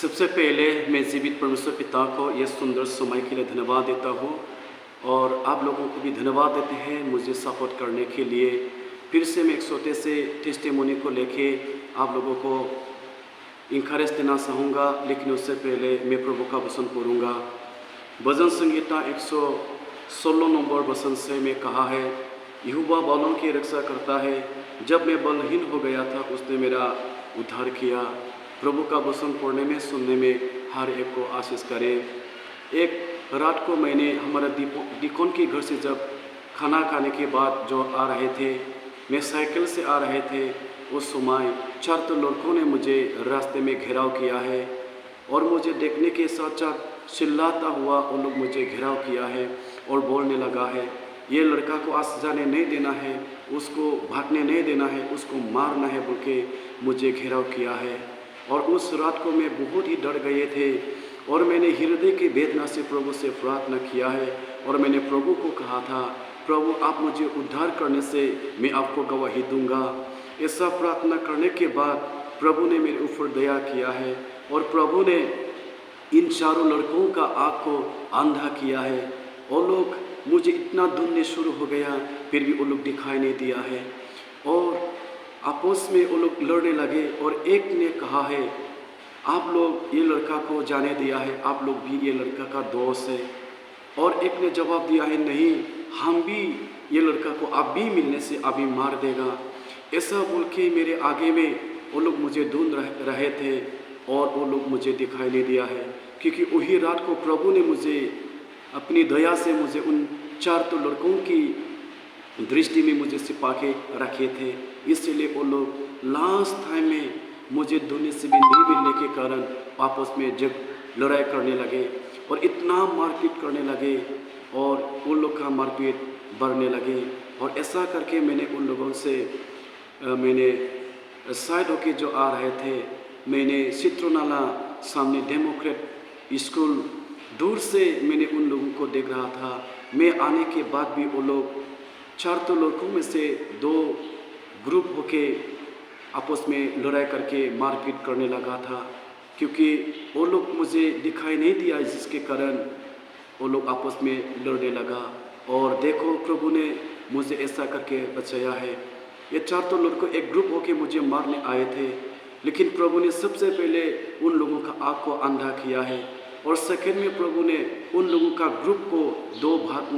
सबसे पहले मैं जीवित परमेश्वर पिता को यह सुंदर समय के लिए धन्यवाद देता हूँ और आप लोगों को भी धन्यवाद देते हैं मुझे सपोर्ट करने के लिए। फिर से मैं एक छोटे से टेस्टिमोनी को लेके आप लोगों को इंकरेज देना चाहूँगा, लेकिन उससे पहले मैं प्रभु का वचन पढ़ूँगा। भजन संहिता 116 नंबर वचन से मैं कहा है, यहोवा बालों की रक्षा करता है, जब मैं बलहीन हो गया था उसने मेरा उद्धार किया। प्रभु का वचन पढ़ने में सुनने में हर एक को आशीष करे। एक रात को मैंने हमारा डिकोन के घर से जब खाना खाने के बाद जो आ रहे थे, मैं साइकिल से आ रहे थे, उस समय 4 तो लड़कों ने मुझे रास्ते में घेराव किया है और मुझे देखने के साथ साथ चिल्लाता हुआ उन लोग मुझे घेराव किया है और बोलने लगा है, ये लड़का को आज जाने नहीं देना है, उसको भागने नहीं देना है, उसको मारना है बोल के मुझे घेराव किया है। और उस रात को मैं बहुत ही डर गए थे और मैंने हृदय की वेदना से प्रभु से प्रार्थना किया है और मैंने प्रभु को कहा था, प्रभु आप मुझे उद्धार करने से मैं आपको गवाही दूंगा। ऐसा प्रार्थना करने के बाद प्रभु ने मेरे ऊपर दया किया है और प्रभु ने इन चारों लड़कों का आँख को अंधा किया है। वो लोग मुझे इतना ढूंढने शुरू हो गया, फिर भी वो लोग दिखाई नहीं दिया है और आपस में वो लोग लड़ने लगे और एक ने कहा है, आप लोग ये लड़का को जाने दिया है, आप लोग भी ये लड़का का दोस्त है। और एक ने जवाब दिया है, नहीं हम भी ये लड़का को अभी मिलने से अभी मार देगा। ऐसा बोल के मेरे आगे में वो लोग मुझे ढूंढ रहे थे और वो लोग मुझे दिखाई नहीं दिया है, क्योंकि वही रात को प्रभु ने मुझे अपनी दया से मुझे उन 4 तो लड़कों की दृष्टि में मुझे छिपा के रखे थे। इसलिए वो लोग लास्ट टाइम में मुझे ढूंढने से भी नहीं मिलने के कारण आपस में जब लड़ाई करने लगे और इतना मारपीट करने लगे और उन लोग का मारपीट बढ़ने लगे। और ऐसा करके मैंने उन लोगों से मैंने साइड होके जो आ रहे थे, मैंने चित्रोनाला सामने डेमोक्रेट स्कूल दूर से मैंने उन लोगों को देख रहा था। मैं आने के बाद भी वो लोग 4 तो लड़कों में से 2 ग्रुप होके आपस में लड़ाई करके मारपीट करने लगा था, क्योंकि वो लोग मुझे दिखाई नहीं दिया, जिसके कारण वो लोग आपस में लड़ने लगा। और देखो प्रभु ने मुझे ऐसा करके बचाया है। ये 4 तो लड़कों एक ग्रुप होके मुझे मारने आए थे, लेकिन प्रभु ने सबसे पहले उन लोगों का आँख को अंधा किया है और सेकेंड में प्रभु ने उन लोगों का ग्रुप को 2 भाग